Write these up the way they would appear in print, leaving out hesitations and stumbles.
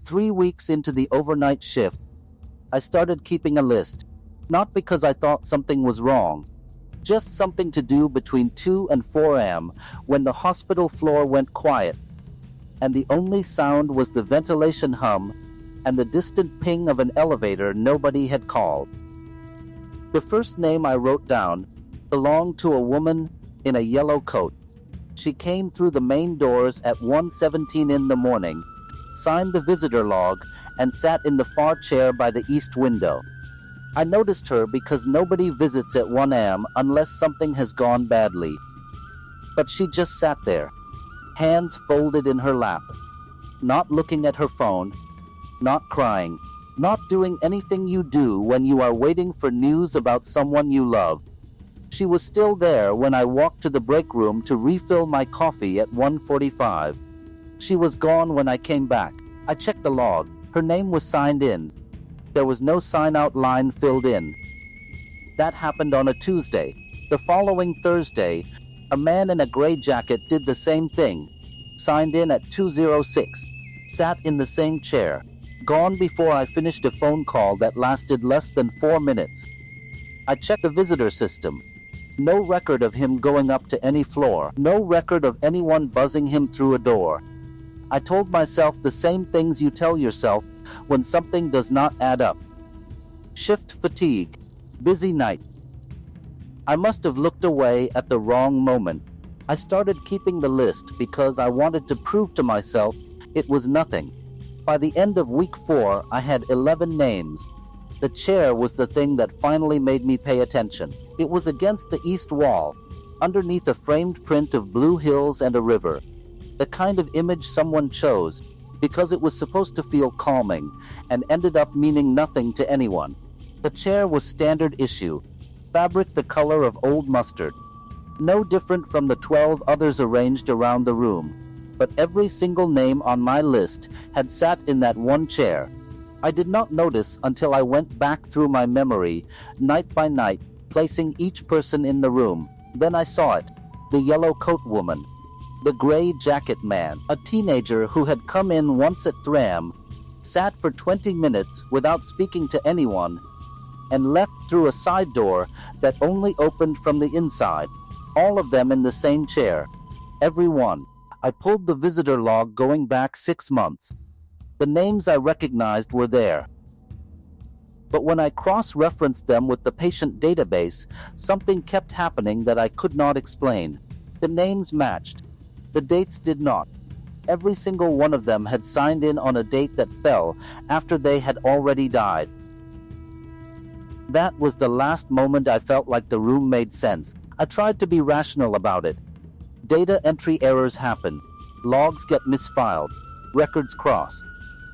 3 weeks into the overnight shift, I started keeping a list. Not because I thought something was wrong, just something to do between 2 and 4 a.m. when the hospital floor went quiet, and the only sound was the ventilation hum and the distant ping of an elevator nobody had called. The first name I wrote down belonged to a woman in a yellow coat. She came through the main doors at 1:17 in the morning, signed the visitor log, and sat in the far chair by the east window. I noticed her because nobody visits at 1 a.m. unless something has gone badly. But she just sat there, hands folded in her lap, not looking at her phone, not crying, not doing anything you do when you are waiting for news about someone you love. She was still there when I walked to the break room to refill my coffee at 1:45. She was gone when I came back. I checked the log. Her name was signed in. There was no sign-out line filled in. That happened on a Tuesday. The following Thursday, a man in a gray jacket did the same thing. Signed in at 2:06. Sat in the same chair. Gone before I finished a phone call that lasted less than 4 minutes. I checked the visitor system. No record of him going up to any floor. No record of anyone buzzing him through a door. I told myself the same things you tell yourself when something does not add up. Shift fatigue. Busy night. I must have looked away at the wrong moment. I started keeping the list because I wanted to prove to myself it was nothing. By the end of week 4, I had 11 names. The chair was the thing that finally made me pay attention. It was against the east wall, underneath a framed print of blue hills and a river. The kind of image someone chose, because it was supposed to feel calming, and ended up meaning nothing to anyone. The chair was standard issue, fabric the color of old mustard. No different from the 12 others arranged around the room, but every single name on my list had sat in that one chair. I did not notice until I went back through my memory, night by night, placing each person in the room. Then I saw it. The yellow coat woman. The gray jacket man. A teenager who had come in once at 3 a.m., sat for 20 minutes without speaking to anyone, and left through a side door that only opened from the inside. All of them in the same chair. Every one. I pulled the visitor log going back 6 months. The names I recognized were there. But when I cross-referenced them with the patient database, something kept happening that I could not explain. The names matched. The dates did not. Every single one of them had signed in on a date that fell after they had already died. That was the last moment I felt like the room made sense. I tried to be rational about it. Data entry errors happen. Logs get misfiled. Records cross.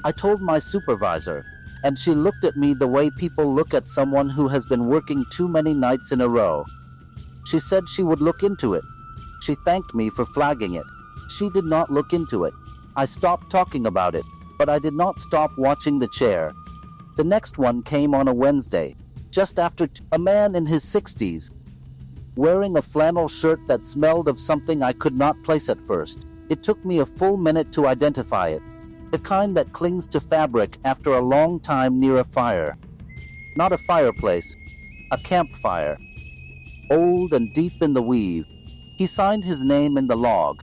I told my supervisor, and she looked at me the way people look at someone who has been working too many nights in a row. She said she would look into it. She thanked me for flagging it. She did not look into it. I stopped talking about it, but I did not stop watching the chair. The next one came on a Wednesday, just after a man in his 60s, wearing a flannel shirt that smelled of something I could not place at first. It took me a full minute to identify it. The kind that clings to fabric after a long time near a fire. Not a fireplace, a campfire. Old and deep in the weave. He signed his name in the log.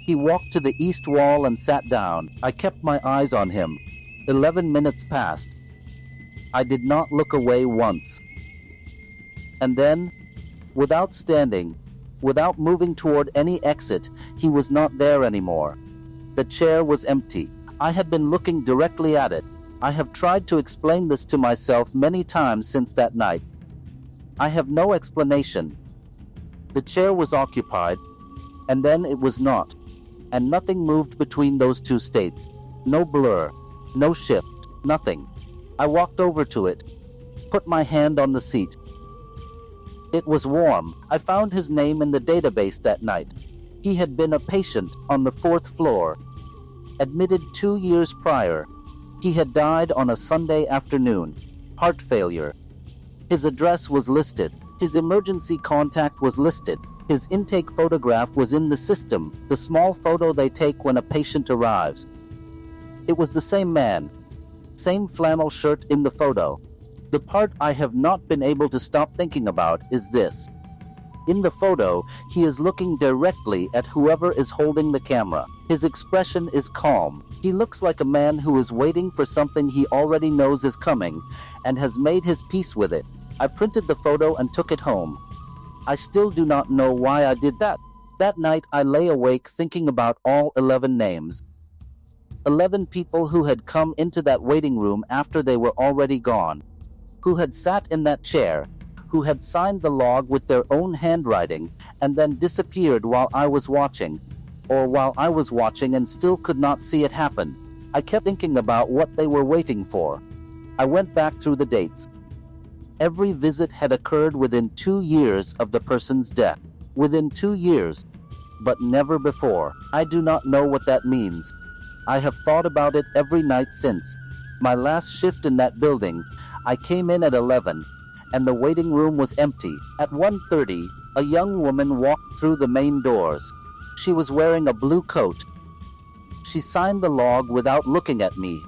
He walked to the east wall and sat down. I kept my eyes on him. 11 minutes passed. I did not look away once. And then, without standing, without moving toward any exit, he was not there anymore. The chair was empty. I had been looking directly at it. I have tried to explain this to myself many times since that night. I have no explanation. The chair was occupied, and then it was not, and nothing moved between those two states. No blur, no shift, nothing. I walked over to it, put my hand on the seat. It was warm. I found his name in the database that night. He had been a patient on the 4th floor, admitted 2 years prior. He had died on a Sunday afternoon, heart failure. His address was listed. His emergency contact was listed. His intake photograph was in the system, the small photo they take when a patient arrives. It was the same man, same flannel shirt in the photo. The part I have not been able to stop thinking about is this. In the photo, he is looking directly at whoever is holding the camera. His expression is calm. He looks like a man who is waiting for something he already knows is coming and has made his peace with it. I printed the photo and took it home. I still do not know why I did that. That night I lay awake thinking about all 11 names. 11 people who had come into that waiting room after they were already gone, who had sat in that chair, who had signed the log with their own handwriting and then disappeared while I was watching, or while I was watching and still could not see it happen. I kept thinking about what they were waiting for. I went back through the dates. Every visit had occurred within 2 years of the person's death. Within 2 years, but never before. I do not know what that means. I have thought about it every night since. My last shift in that building, I came in at 11, and the waiting room was empty. At 1:30, a young woman walked through the main doors. She was wearing a blue coat. She signed the log without looking at me.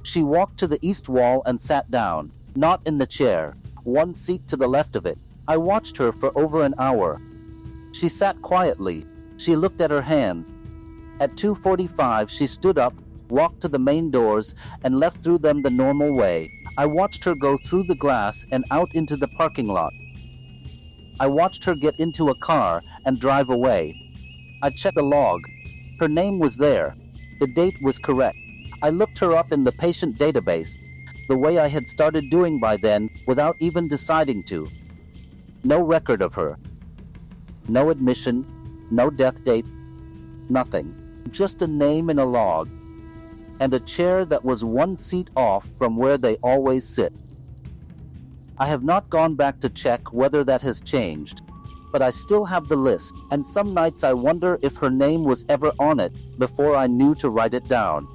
She walked to the east wall and sat down, not in the chair, one seat to the left of it. I watched her for over an hour. She sat quietly. She looked at her hand. At 2:45, she stood up, walked to the main doors, and left through them the normal way. I watched her go through the glass and out into the parking lot. I watched her get into a car and drive away. I checked the log. Her name was there. The date was correct. I looked her up in the patient database, the way I had started doing by then, without even deciding to. No record of her. No admission, no death date, nothing. Just a name in a log, and a chair that was one seat off from where they always sit. I have not gone back to check whether that has changed, but I still have the list, and some nights I wonder if her name was ever on it before I knew to write it down.